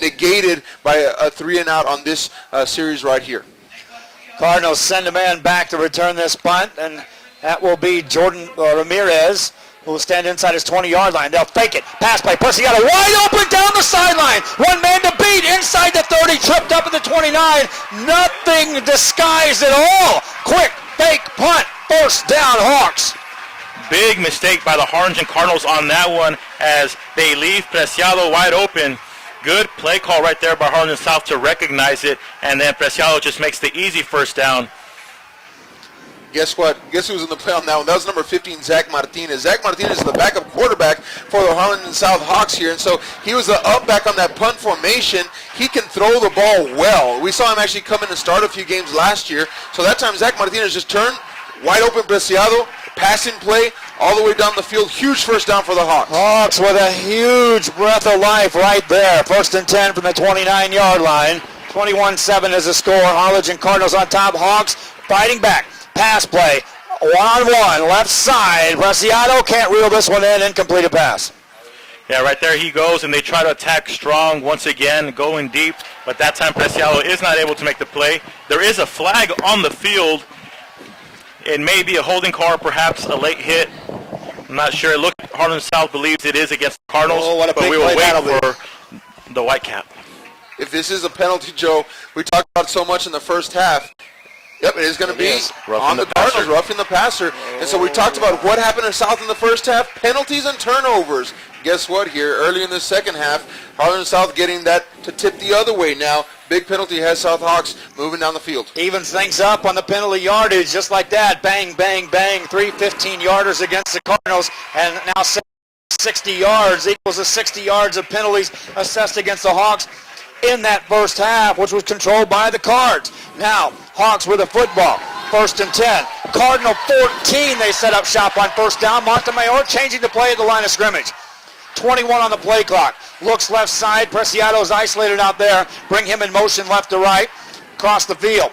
negated by a 3-and-out on this series right here. Cardinals send a man back to return this punt, and that will be Jordan Ramirez, who will stand inside his 20-yard line. They'll fake it. Pass play. Preciado wide open down the sideline. One man to beat inside the 30, tripped up at the 29. Nothing disguised at all. Quick fake punt. First down, Hawks. Big mistake by the Harlingen Cardinals on that one as they leave Preciado wide open. Good play call right there by Harlingen South to recognize it, and then Preciado just makes the easy first down. Guess what? Guess who was in the play on that one? That was number 15, Zach Martinez. Zach Martinez is the backup quarterback for the Harlingen South Hawks here, and so he was the up back on that punt formation. He can throw the ball well. We saw him actually come in and start a few games last year, so that time Zach Martinez just turned, wide open Preciado, passing play all the way down the field. Huge first down for the Hawks. Hawks with a huge breath of life right there. First and 10 from the 29-yard line. 21-7 is the score. Harlingen Cardinals on top. Hawks fighting back. Pass play. One-on-one. Left side. Preciado can't reel this one in. Incomplete pass. Yeah, right there he goes, and they try to attack strong once again, going deep. But that time Preciado is not able to make the play. There is a flag on the field. It may be a holding call, perhaps a late hit. I'm not sure. Look, Harlingen South believes it is against the Cardinals, but we will wait for the white cap. If this is a penalty, Joe, we talked about it so much in the first half. Yep, it is going to be on the Cardinals, roughing the passer. And so we talked about what happened in South in the first half, penalties and turnovers. Guess what here? Early in the second half, Harlingen South getting that to tip the other way now. Big penalty has South Hawks moving down the field. Evens things up on the penalty yardage just like that. Bang, bang, bang. 3 15-yarders against the Cardinals. And now 60 yards equals the 60 yards of penalties assessed against the Hawks in that first half, which was controlled by the Cards. Now, Hawks with a football. First and 10. Cardinal 14, they set up shop on first down. Montemayor changing the play at the line of scrimmage. 21 on the play clock. Looks left side. Preciado's isolated out there. Bring him in motion left to right. Across the field.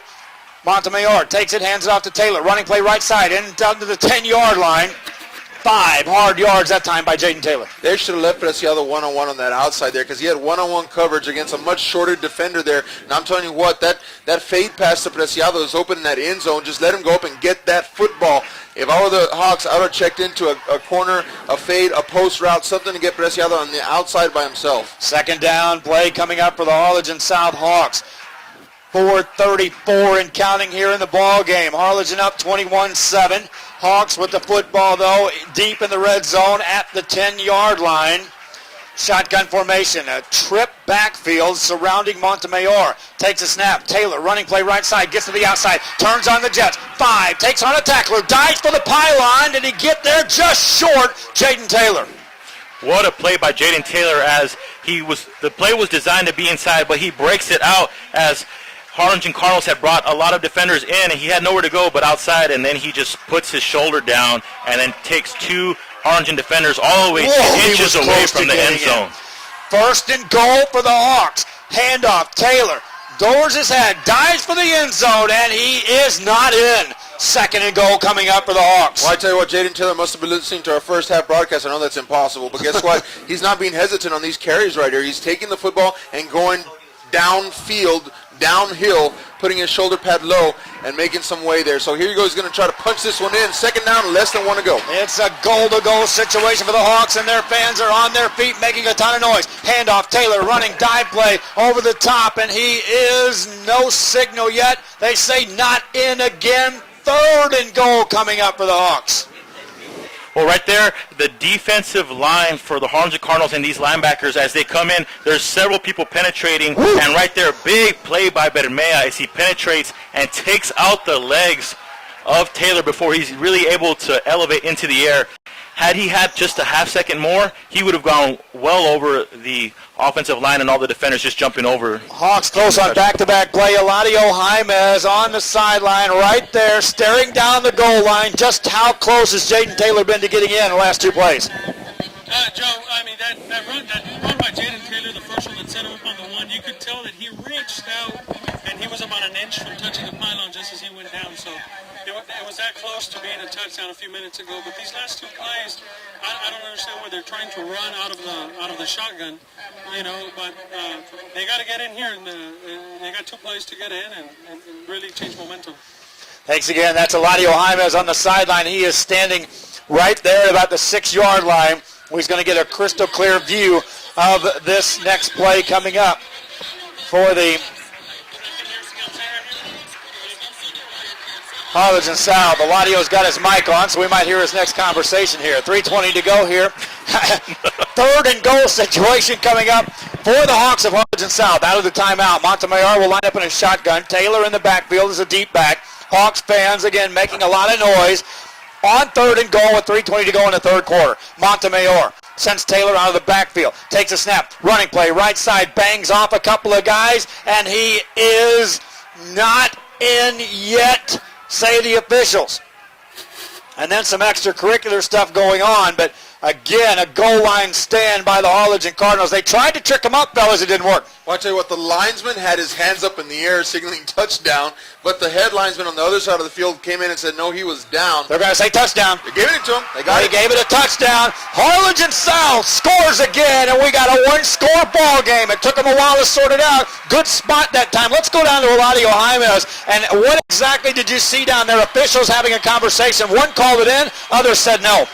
Montemayor takes it, hands it off to Taylor. Running play right side. In down to the 10-yard line. 5 hard yards that time by Jaden Taylor. They should have left Preciado one-on-one on that outside there because he had one-on-one coverage against a much shorter defender there. And I'm telling you what, that fade pass to Preciado is open in that end zone. Just let him go up and get that football. If I were the Hawks, I would have checked into a corner, a fade, a post route, something to get Preciado on the outside by himself. Second down play coming up for the Harlingen South Hawks. 4:34 and counting here in the ball game. Harlingen up 21-7. Hawks with the football, though, deep in the red zone at the 10-yard line. Shotgun formation, a trip backfield surrounding Montemayor. Takes a snap. Taylor running play right side, gets to the outside, turns on the Jets. 5, takes on a tackler, dives for the pylon. Did he get there? Just short, Jaden Taylor. What a play by Jaden Taylor as the play was designed to be inside, but he breaks it out as Harlingen Cardinals had brought a lot of defenders in, and he had nowhere to go but outside, and then he just puts his shoulder down and then takes 2 Harlingen defenders all the way 10 inches away from the end zone. First and goal for the Hawks. Handoff, Taylor lowers his head, dives for the end zone, and he is not in. Second and goal coming up for the Hawks. Well, I tell you what, Jaden Taylor must have been listening to our first half broadcast. I know that's impossible, but guess what? He's not being hesitant on these carries right here. He's taking the football and going downfield, downhill, putting his shoulder pad low and making some way there. So here you go. He's going to try to punch this one in. Second down, less than 1 to go. It's a goal-to-goal situation for the Hawks, and their fans are on their feet making a ton of noise. Handoff, Taylor running dive play over the top, and he is no signal yet. They say not in again. Third and goal coming up for the Hawks. Well, right there, the defensive line for the Harlingen Cardinals and these linebackers, as they come in, there's several people penetrating. Woo! And right there, big play by Bermea as he penetrates and takes out the legs of Taylor before he's really able to elevate into the air. Had he had just a half second more, he would have gone well over the offensive line and all the defenders just jumping over. Hawks close on back-to-back play. Eladio Jaimez on the sideline right there, staring down the goal line. Just how close has Jaden Taylor been to getting in the last 2 plays? Joe, I mean, that run by Jaden Taylor, the first one that set him up on the 1, you could tell that he reached out, and he was about an inch from touching the pylon just as he went down. So it was that close to being a touchdown a few minutes ago. But these last 2 plays, I don't understand why they're trying to run out of the shotgun. but they got to get in here, and they got 2 plays to get in and really change momentum. Thanks again. That's Eladio Jaimez on the sideline. He is standing right there at about the 6-yard line. He's going to get a crystal clear view of this next play coming up for the Harlingen South. Eladio's got his mic on, so we might hear his next conversation here. 3:20 to go here. 3rd and goal situation coming up for the Hawks of Harlingen South. Out of the timeout, Montemayor will line up in a shotgun. Taylor in the backfield is a deep back. Hawks fans, again, making a lot of noise. On 3rd and goal with 3:20 to go in the 3rd quarter. Montemayor sends Taylor out of the backfield. Takes a snap. Running play. Right side. Bangs off a couple of guys. And he is not in yet, say the officials. And then some extracurricular stuff going on. But again, a goal line stand by the Harlingen Cardinals. They tried to trick him up, fellas. It didn't work. Well, I'll tell you what, the linesman had his hands up in the air signaling touchdown, but the head linesman on the other side of the field came in and said, no, he was down. They're going to say touchdown. They gave it to him. They gave it a touchdown. Harlingen South scores again, and we got a 1-score ball game. It took them a while to sort it out. Good spot that time. Let's go down to Eladio Jaimez. And what exactly did you see down there? Officials having a conversation. One called it in, others said no.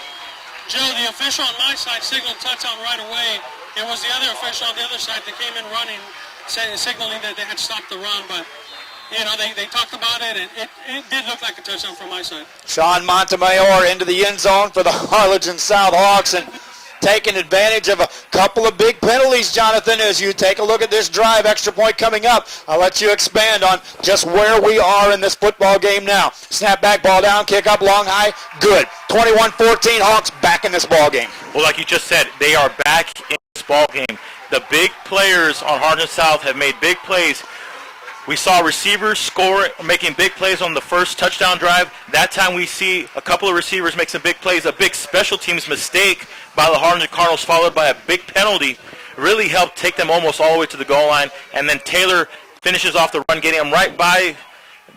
Joe, the official on my side signaled touchdown right away. It was the other official on the other side that came in running, signaling that they had stopped the run. But, they talked about it, and it did look like a touchdown from my side. Sean Montemayor into the end zone for the Harlingen South Hawks, and taking advantage of a couple of big penalties, Jonathan, as you take a look at this drive. Extra point coming up. I'll let you expand on just where we are in this football game now. Snap back, ball down, kick up, long, high, good. 21-14, Hawks back in this ball game. Well, like you just said, they are back in this ball game. The big players on Harlingen South have made big plays. We saw receivers making big plays on the first touchdown drive. That time we see a couple of receivers make some big plays. A big special teams mistake by the Harlingen Cardinals followed by a big penalty really helped take them almost all the way to the goal line. And then Taylor finishes off the run, getting them right by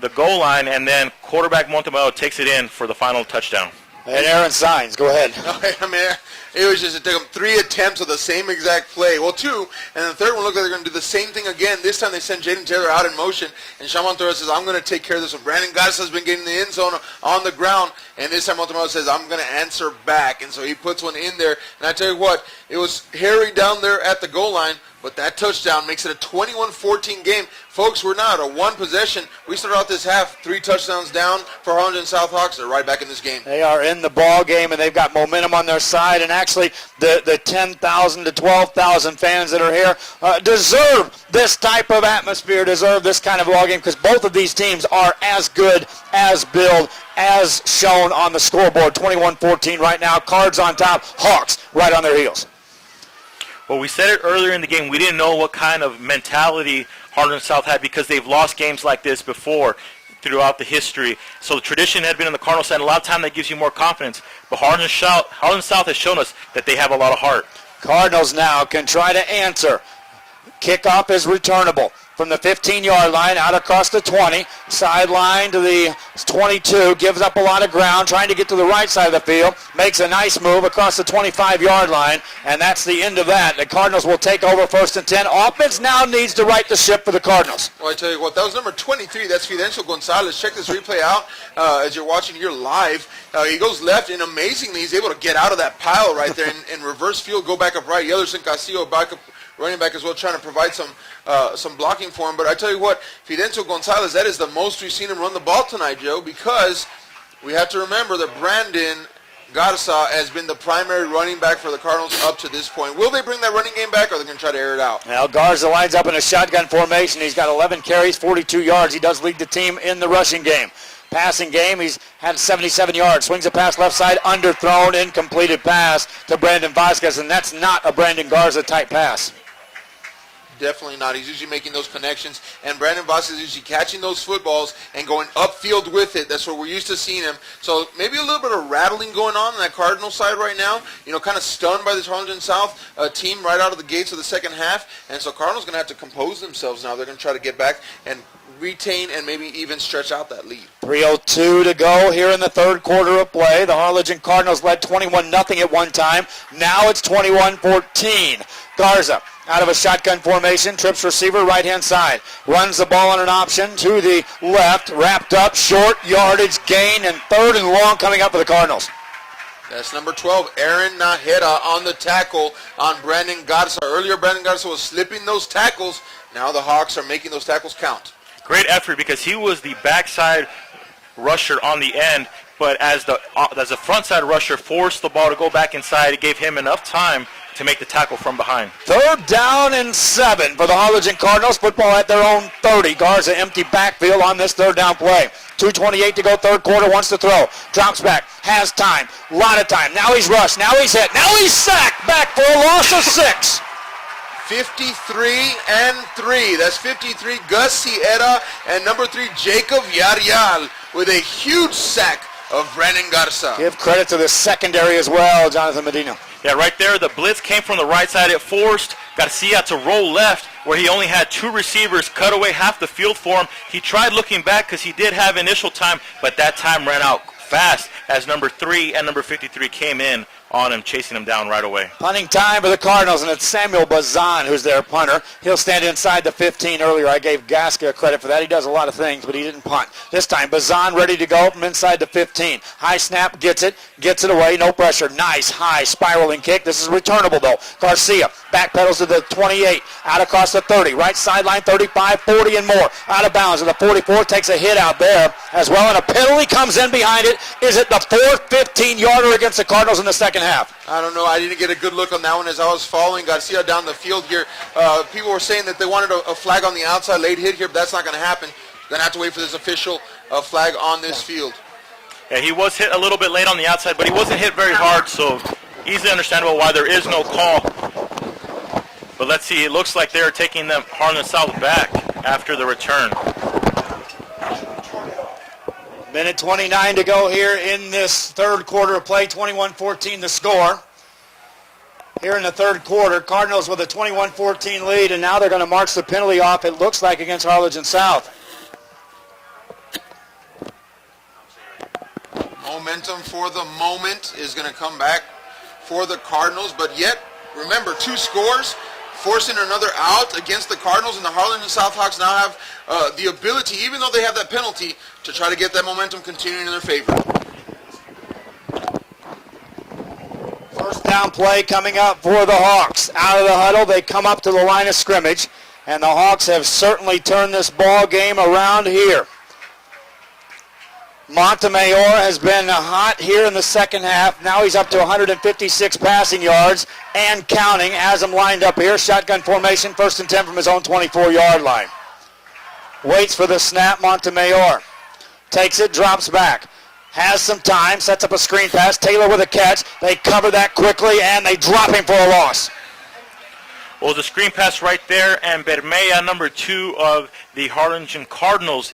the goal line, and then quarterback Montemayor takes it in for the final touchdown. And Aaron Signs, go ahead. I mean, it was just, it took them 3 attempts of the same exact play. Well, 2, and the 3rd one looked like they're going to do the same thing again. This time they send Jaden Taylor out in motion, and Sean Montemayor says, I'm going to take care of this one. Brandon Goddess has been getting the end zone on the ground, and this time Montemayor says, I'm going to answer back. And so he puts one in there. And I tell you what, it was hairy down there at the goal line, but that touchdown makes it a 21-14 game. Folks, we're now at a 1 possession. We started out this half 3 touchdowns down for Harlingen South Hawks. They're right back in this game. They are in the ball game, and they've got momentum on their side. And actually, the 10,000 to 12,000 fans that are here deserve this type of atmosphere, deserve this kind of ball game, because both of these teams are as good, as billed, as shown on the scoreboard. 21-14 right now. Cards on top. Hawks right on their heels. Well, we said it earlier in the game. We didn't know what kind of mentality Harlingen South had because they've lost games like this before throughout the history. So the tradition had been in the Cardinals side. A lot of time that gives you more confidence. But Harlingen South has shown us that they have a lot of heart. Cardinals now can try to answer. Kickoff is returnable from the 15-yard line out across the 20, sideline to the 22, gives up a lot of ground, trying to get to the right side of the field, makes a nice move across the 25-yard line, and that's the end of that. The Cardinals will take over 1st and 10. Offense now needs to right the ship for the Cardinals. Well, I tell you what, that was number 23. That's Fidencio Gonzalez. Check this replay out as you're watching here live. He goes left, and amazingly, he's able to get out of that pile right there and reverse field, go back up right. Yellerson Castillo back up, running back as well, trying to provide some blocking for him. But I tell you what, Fidencio Gonzalez, that is the most we've seen him run the ball tonight, Joe, because we have to remember that Brandon Garza has been the primary running back for the Cardinals up to this point. Will they bring that running game back, or are they going to try to air it out? Now Garza lines up in a shotgun formation. He's got 11 carries, 42 yards. He does lead the team in the rushing game. Passing game, he's had 77 yards. Swings a pass left side, underthrown, incompleted pass to Brandon Vasquez, and that's not a Brandon Garza-type pass. Definitely not. He's usually making those connections, and Brandon Vasquez is usually catching those footballs and going upfield with it. That's what we're used to seeing him. So maybe a little bit of rattling going on that Cardinal side right now. Kind of stunned by this Harlingen South team right out of the gates of the second half. And so Cardinals going to have to compose themselves now. They're going to try to get back and retain and maybe even stretch out that lead. 3:02 to go here in the 3rd quarter of play. The Harlingen Cardinals led 21-0 at one time. Now it's 21-14. Garza Out of a shotgun formation, trips receiver right-hand side. Runs the ball on an option to the left, wrapped up, short yardage gain, and third and long coming up for the Cardinals. That's number 12, Aaron Najera on the tackle on Brandon Garza. Earlier, Brandon Garza was slipping those tackles. Now the Hawks are making those tackles count. Great effort because he was the backside rusher on the end, but as the frontside rusher forced the ball to go back inside, it gave him enough time to make the tackle from behind. 3rd down and 7 for the Harlingen Cardinals. Football at their own 30. Garza empty backfield on this 3rd down play. 2:28 to go, 3rd quarter, wants to throw. Drops back, has time, lot of time. Now he's rushed, now he's hit, now he's sacked, back for a loss of 6. 53 and 3. That's 53, Gus Sierra, and number 3, Jacob Yarial, with a huge sack of Brandon Garza. Give credit to the secondary as well, Jonathan Medina. Yeah, right there, the blitz came from the right side. It forced Garcia to roll left, where he only had 2 receivers cut away half the field for him. He tried looking back because he did have initial time, but that time ran out fast as number 3 and number 53 came in on him, chasing him down right away. Punting time for the Cardinals, and it's Samuel Bazan who's their punter. He'll stand inside the 15 earlier. I gave Gasca credit for that. He does a lot of things, but he didn't punt. This time, Bazan ready to go from inside the 15. High snap, gets it away, no pressure. Nice, high, spiraling kick. This is returnable, though. Garcia backpedals to the 28, out across the 30, right sideline, 35, 40, and more. Out of bounds, and the 44 takes a hit out there as well, and a penalty comes in behind it. Is it the 4th 15-yarder against the Cardinals in the second half? I don't know. I didn't get a good look on that one as I was following Garcia down the field here. People were saying that they wanted a flag on the outside, late hit here, but that's not going to happen. Going to have to wait for this official flag on this field. Yeah, he was hit a little bit late on the outside, but he wasn't hit very hard, so easily understandable why there is no call. But let's see, it looks like they're taking them Harlingen South back after the return. Minute 29 to go here in this 3rd quarter of play. 21-14 the score. Here in the 3rd quarter, Cardinals with a 21-14 lead, and now they're going to march the penalty off, it looks like, against Harlingen South. Momentum for the moment is going to come back for the Cardinals, but yet, remember, 2 scores, forcing another out against the Cardinals, and the Harlingen South Hawks now have the ability, even though they have that penalty, to try to get that momentum continuing in their favor. 1st down play coming up for the Hawks. Out of the huddle, they come up to the line of scrimmage, and the Hawks have certainly turned this ball game around here. Montemayor has been hot here in the second half. Now he's up to 156 passing yards and counting. Has him lined up here. Shotgun formation, 1st and 10 from his own 24-yard line. Waits for the snap, Montemayor. Takes it, drops back. Has some time, sets up a screen pass. Taylor with a catch. They cover that quickly, and they drop him for a loss. Well, the screen pass right there, and Bermea, number 2 of the Harlingen Cardinals,